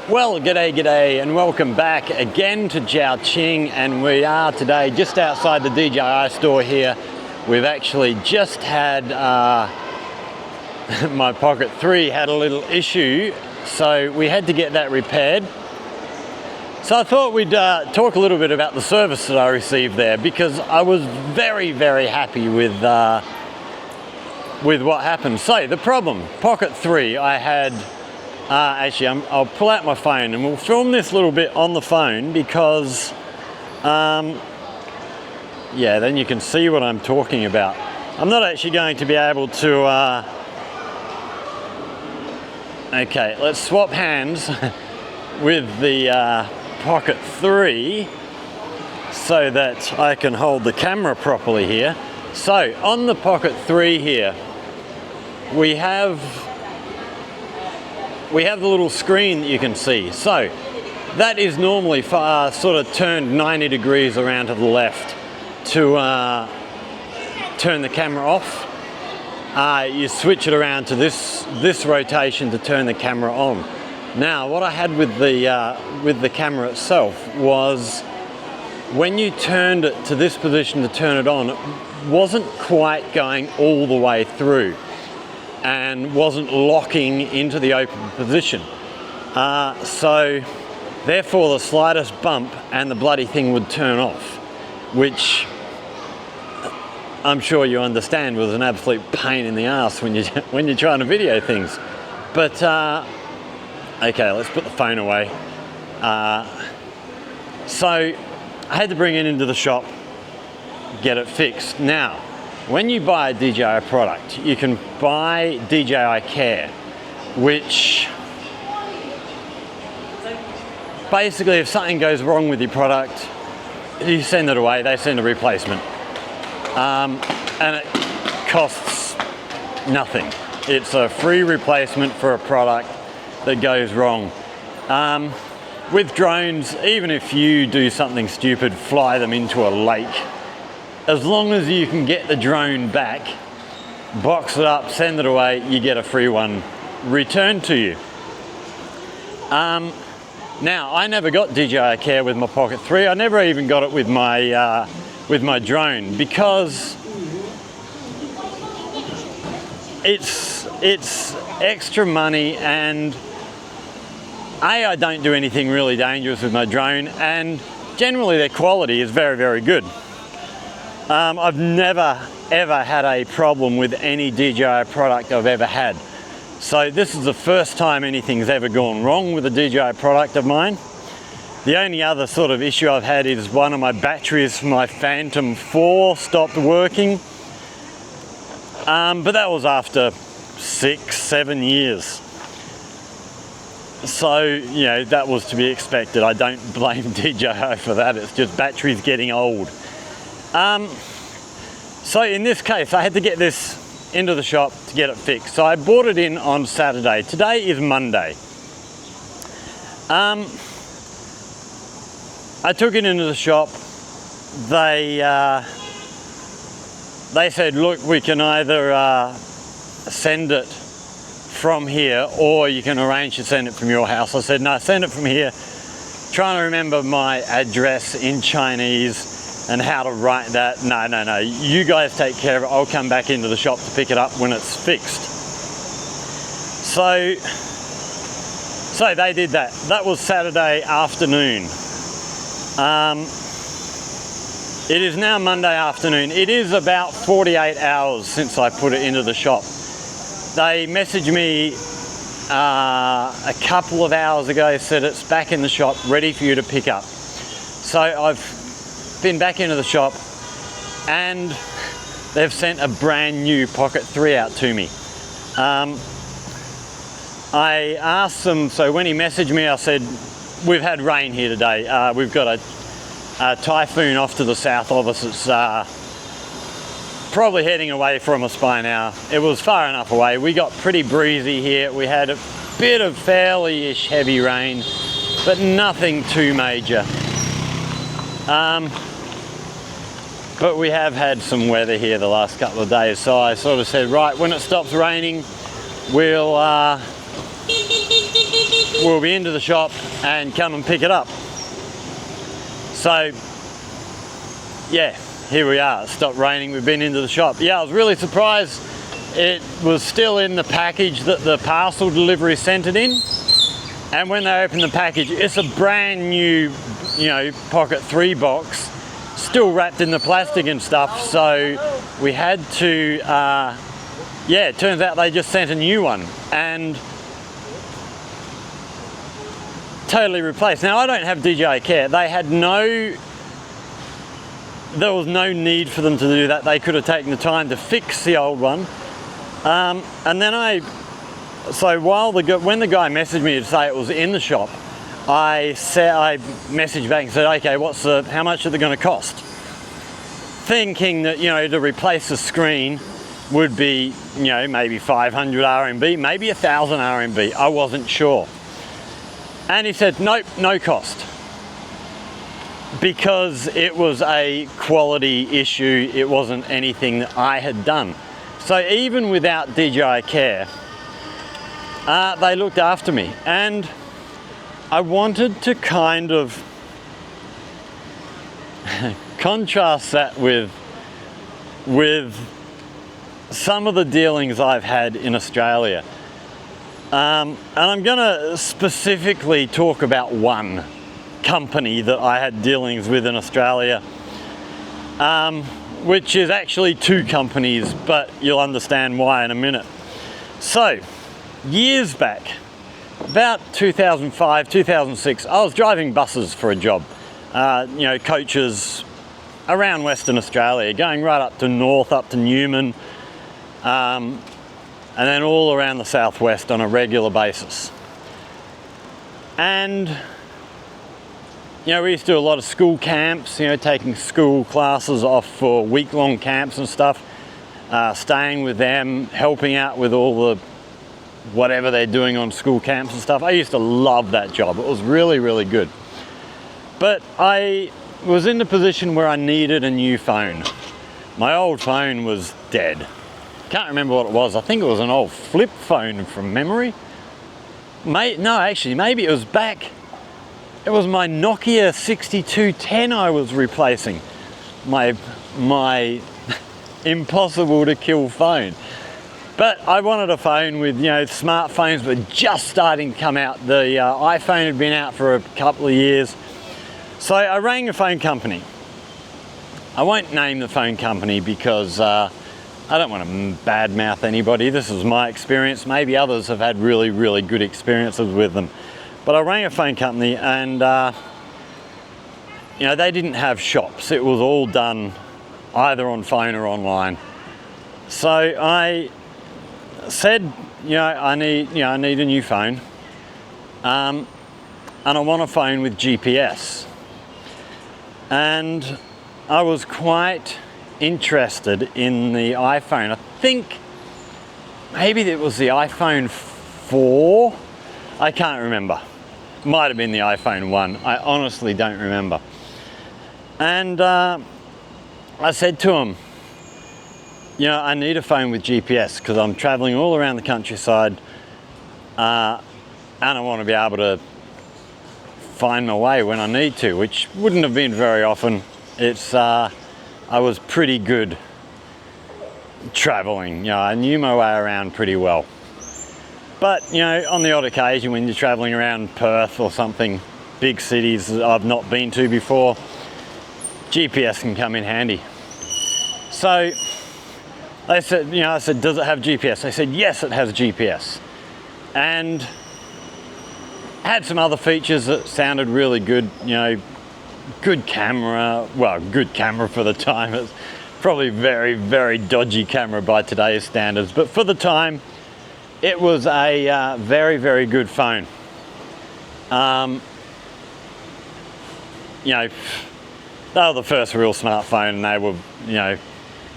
Well, g'day, and welcome back again to Ching, and we are today just outside the DJI store here. We've actually just had, my Pocket 3 had a little issue, so we had to get that repaired. So I thought we'd talk a little bit about the service that I received there, because I was very, very happy with what happened. So the problem, Pocket 3, I had actually, I'll pull out my phone and we'll film this little bit on the phone because, yeah, then you can see what I'm talking about. I'm not actually going to be able to, okay, let's swap hands with the Pocket 3 so that I can hold the camera properly here. So, on the Pocket 3 here, we have the little screen that you can see. So that is normally sort of turned 90 degrees around to the left to turn the camera off. You switch it around to this rotation to turn the camera on. Now what I had with the camera itself was when you turned it to this position to turn it on, it wasn't quite going all the way through and wasn't locking into the open position. So therefore the slightest bump and the bloody thing would turn off, which I'm sure you understand was an absolute pain in the ass when you're trying to video things. But okay, let's put the phone away. So I had to bring it into the shop, get it fixed. Now, when you buy a DJI product, you can buy DJI Care, which basically if something goes wrong with your product, you send it away, they send a replacement. And it costs nothing. It's a free replacement for a product that goes wrong. With drones, even if you do something stupid, fly them into a lake, as long as you can get the drone back, box it up, send it away, you get a free one returned to you. Now, I never got DJI Care with my Pocket 3. I never even got it with my drone because it's extra money, and I don't do anything really dangerous with my drone, and generally their quality is very, very good. I've never ever had a problem with any DJI product I've ever had. So this is the first time anything's ever gone wrong with a DJI product of mine. The only other sort of issue I've had is one of my batteries for my Phantom 4 stopped working. But that was after 6-7 years. So, you know, that was to be expected. I don't blame DJI for that. It's just batteries getting old. So in this case, I had to get this into the shop to get it fixed. So I bought it in on Saturday. Today is Monday. I took it into the shop. They said, look, we can either send it from here or you can arrange to send it from your house. I said, no, send it from here. Trying to remember my address in Chinese and how to write that. No, you guys take care of it. I'll come back into the shop to pick it up when it's fixed. So they did that. That was Saturday afternoon. It is now Monday afternoon. It is about 48 hours since I put it into the shop. They messaged me a couple of hours ago, said it's back in the shop, ready for you to pick up. So I've been back into the shop and they've sent a brand new Pocket 3 out to me. I asked them, so when he messaged me, I said, we've had rain here today. We've got a typhoon off to the south of us. It's probably heading away from us by now. It was far enough away. We got pretty breezy here. We had a bit of fairly-ish heavy rain, but nothing too major. But we have had some weather here the last couple of days, so I sort of said, right, when it stops raining, we'll we'll be into the shop and come and pick it up. So yeah, here we are. It stopped raining, we've been into the shop. Yeah, I was really surprised it was still in the package that the parcel delivery sent it in. And when they opened the package, it's a brand new, you know, Pocket 3 box, still wrapped in the plastic and stuff. So we had to, yeah, it turns out they just sent a new one and totally replaced. Now I don't have DJI Care. They had there was no need for them to do that. They could have taken the time to fix the old one. And then so when the guy messaged me to say it was in the shop, I messaged back and said, okay, how much is it going to cost? Thinking that, you know, to replace the screen would be, you know, maybe 500 RMB, maybe 1,000 RMB. I wasn't sure. And he said, nope, no cost. Because it was a quality issue, it wasn't anything that I had done. So even without DJI Care, they looked after me. And I wanted to kind of contrast that with some of the dealings I've had in Australia. And I'm gonna specifically talk about one company that I had dealings with in Australia, which is actually two companies, but you'll understand why in a minute. So, years back, about 2005, 2006, I was driving buses for a job, you know, coaches around Western Australia, going right up to North, up to Newman, and then all around the southwest on a regular basis. And you know, we used to do a lot of school camps, you know, taking school classes off for week-long camps and stuff, staying with them, helping out with all the whatever they're doing on school camps and stuff. I used to love that job. It was really, really good. But I was in the position where I needed a new phone. My old phone was dead. Can't remember what it was. I think it was an old flip phone from memory. No, actually, maybe it was back. It was my Nokia 6210 I was replacing. My impossible to kill phone. But I wanted a phone with, you know, smartphones were just starting to come out. The iPhone had been out for a couple of years. So I rang a phone company. I won't name the phone company because I don't want to badmouth anybody. This is my experience. Maybe others have had really, really good experiences with them. But I rang a phone company and, you know, they didn't have shops. It was all done either on phone or online. So I said, you know, I need a new phone. And I want a phone with GPS. And I was quite interested in the iPhone. I think maybe it was the iPhone 4. I can't remember. Might have been the iPhone 1. I honestly don't remember. And I said to him, you know, I need a phone with GPS because I'm traveling all around the countryside and I want to be able to find my way when I need to, which wouldn't have been very often. It's I was pretty good traveling. You know, I knew my way around pretty well. But, you know, on the odd occasion when you're traveling around Perth or something, big cities that I've not been to before, GPS can come in handy. So they said, you know, I said, does it have GPS? They said, yes, it has GPS. And had some other features that sounded really good, you know, good camera, well, good camera for the time. It's probably very, very dodgy camera by today's standards, but for the time, it was a very, very good phone. You know, they were the first real smartphone and they were, you know,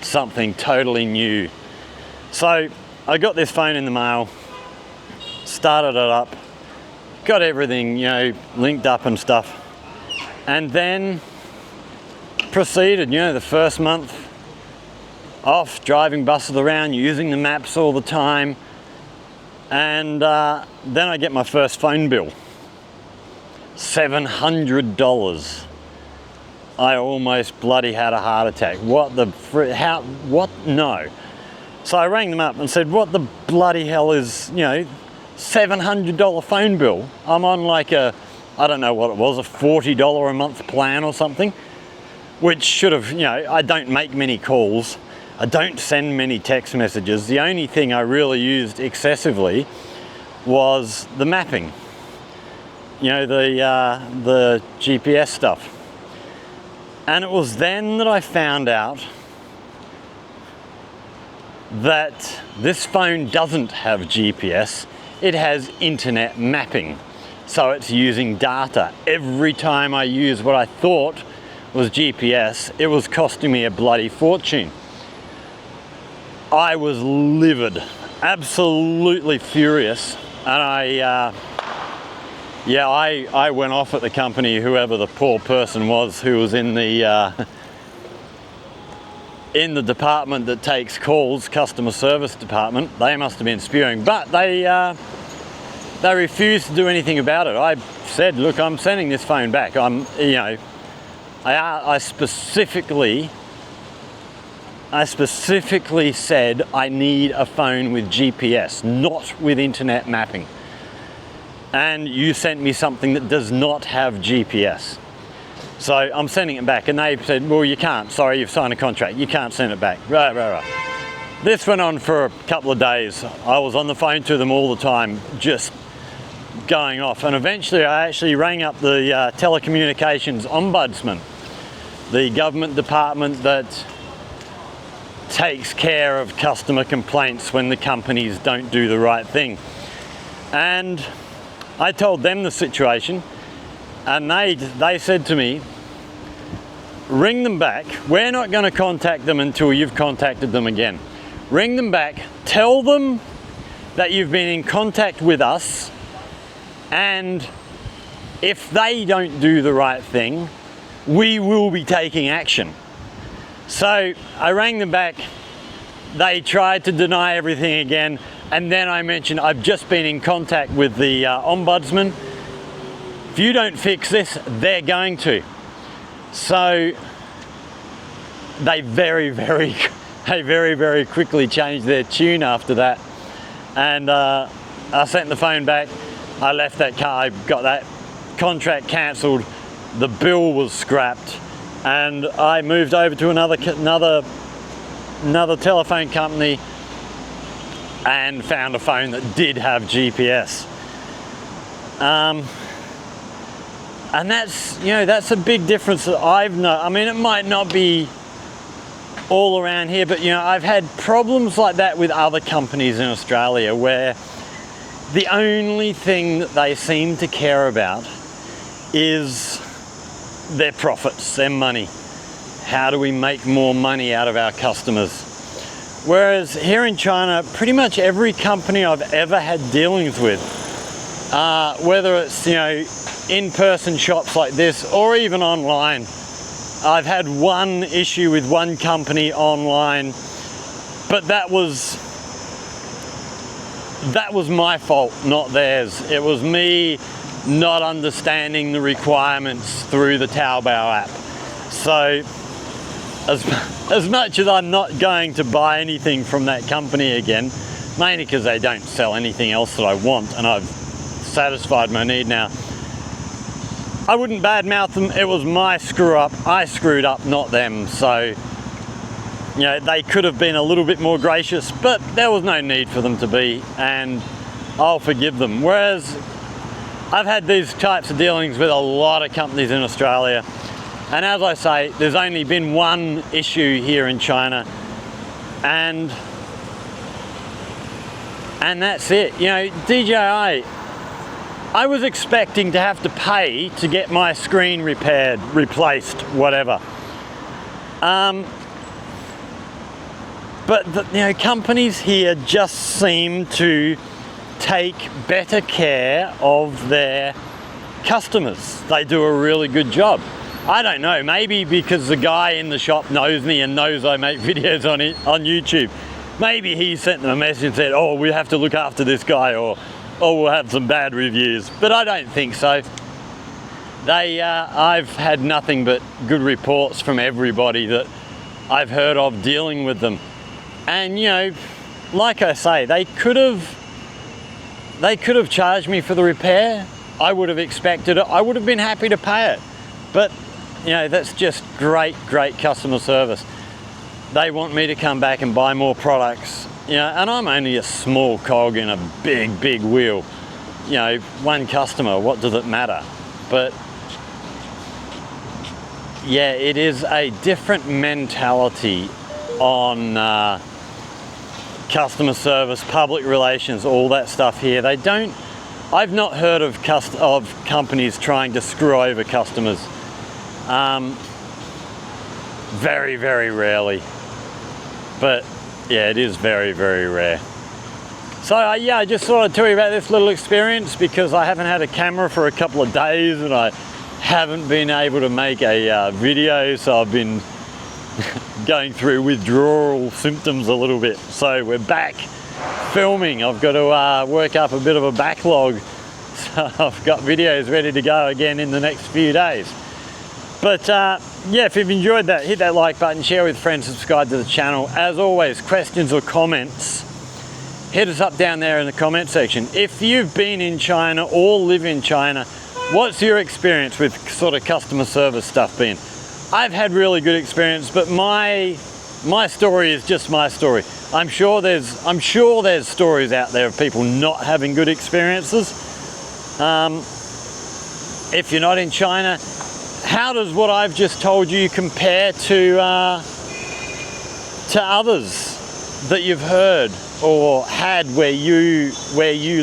something totally new. So I got this phone in the mail, started it up, got everything, you know, linked up and stuff, and then proceeded, you know, the first month off driving buses around, using the maps all the time, And then I get my first phone bill, $700. I almost bloody had a heart attack. What the how, what, no. So I rang them up and said, what the bloody hell is, you know, $700 phone bill? I'm on like a, I don't know what it was, a $40 a month plan or something, which should have, you know, I don't make many calls. I don't send many text messages. The only thing I really used excessively was the mapping, you know, the GPS stuff. And it was then that I found out that this phone doesn't have GPS, it has internet mapping. So it's using data. Every time I use what I thought was GPS, it was costing me a bloody fortune. I was livid, absolutely furious, and I went off at the company, whoever the poor person was who was in the department that takes calls, customer service department. They must have been spewing, but they refused to do anything about it. I said, look, I'm sending this phone back. I specifically said I need a phone with GPS, not with internet mapping. And you sent me something that does not have GPS. So I'm sending it back, and they said, well, you can't. Sorry, you've signed a contract. You can't send it back. Right. This went on for a couple of days. I was on the phone to them all the time, just going off. And eventually I actually rang up the telecommunications ombudsman, the government department that takes care of customer complaints when the companies don't do the right thing. And I told them the situation, and they said to me, ring them back. We're not going to contact them until you've contacted them again. Ring them back, tell them that you've been in contact with us, and if they don't do the right thing, we will be taking action. So I rang them back. They tried to deny everything again, and then I mentioned I've just been in contact with the ombudsman. If you don't fix this, they're going to. So they very quickly changed their tune after that, and I sent the phone back. I left that car. I got that contract cancelled. The bill was scrapped, and I moved over to another telephone company and found a phone that did have GPS. And that's, you know, that's a big difference that I've known. I mean, it might not be all around here, but, you know, I've had problems like that with other companies in Australia where the only thing that they seem to care about is their profits, their money. How do we make more money out of our customers? Whereas here in China, pretty much every company I've ever had dealings with, whether it's, you know, in-person shops like this or even online, I've had one issue with one company online, but that was my fault, not theirs. It was me not understanding the requirements through the Taobao app. So as much as I'm not going to buy anything from that company again, mainly because they don't sell anything else that I want and I've satisfied my need now, I wouldn't badmouth them. It was my screw up. I screwed up, not them. So, you know, they could have been a little bit more gracious, but there was no need for them to be, and I'll forgive them. Whereas I've had these types of dealings with a lot of companies in Australia, and as I say, there's only been one issue here in China, and that's it. You know, DJI, I was expecting to have to pay to get my screen repaired, replaced, whatever. But you know, companies here just seem to take better care of their customers. They do a really good job. I don't know, maybe because the guy in the shop knows me and knows I make videos on YouTube. maybe he sent them a message and said, oh, we have to look after this guy, or oh, we'll have some bad reviews. But I don't think so. I've had nothing but good reports from everybody that I've heard of dealing with them. And you know, like I say, they could have charged me for the repair. I would have expected it. I would have been happy to pay it. But you know, that's just great customer service. They want me to come back and buy more products. You know, and I'm only a small cog in a big wheel. You know, one customer, what does it matter? But yeah, it is a different mentality on customer service, public relations, all that stuff here. They don't, I've not heard of companies trying to screw over customers. Very rarely. But yeah, it is very rare. So yeah, I just thought I'd tell you about this little experience because I haven't had a camera for a couple of days and I haven't been able to make a video, so I've been going through withdrawal symptoms a little bit. So we're back filming. I've got to work up a bit of a backlog, so I've got videos ready to go again in the next few days. But yeah, if you've enjoyed that, hit that like button, share with friends, subscribe to the channel. As always, questions or comments, hit us up down there in the comment section. If you've been in China or live in China, what's your experience with sort of customer service stuff been? I've had really good experience, but my story is just my story. I'm sure there's stories out there of people not having good experiences. If you're not in China, how does what I've just told you compare to others that you've heard or had where you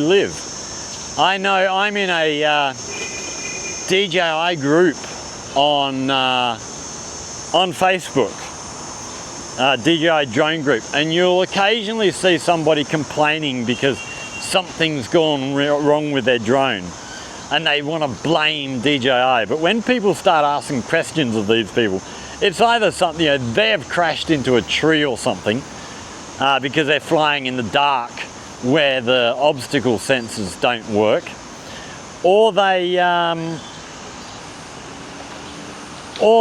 live? I know I'm in a DJI group on Facebook, DJI drone group, and you'll occasionally see somebody complaining because something's gone wrong with their drone and they want to blame DJI. But when people start asking questions of these people, it's either something, you know, they have crashed into a tree or something because they're flying in the dark where the obstacle sensors don't work, or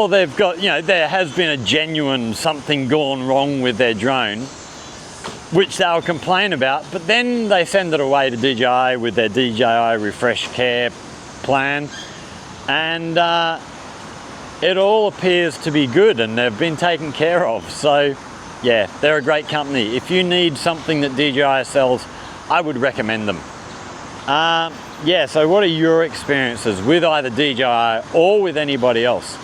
they've got, you know, there has been a genuine something gone wrong with their drone, which they'll complain about, but then they send it away to DJI with their DJI Refresh Care plan, and it all appears to be good and they've been taken care of. So yeah, they're a great company. If you need something that DJI sells, I would recommend them. Yeah, so what are your experiences with either DJI or with anybody else?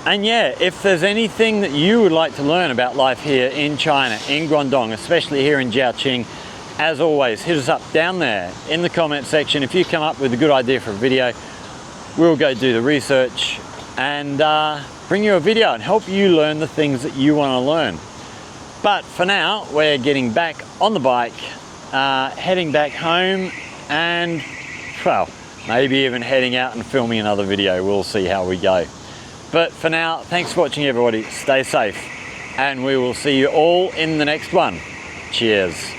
And yeah, if there's anything that you would like to learn about life here in China, in Guangdong, especially here in Jiaqing, as always, hit us up down there in the comment section. If you come up with a good idea for a video, we'll go do the research and bring you a video and help you learn the things that you want to learn. But for now, we're getting back on the bike, heading back home, and well, maybe even heading out and filming another video. We'll see how we go. But for now, thanks for watching everybody. Stay safe and we will see you all in the next one. Cheers.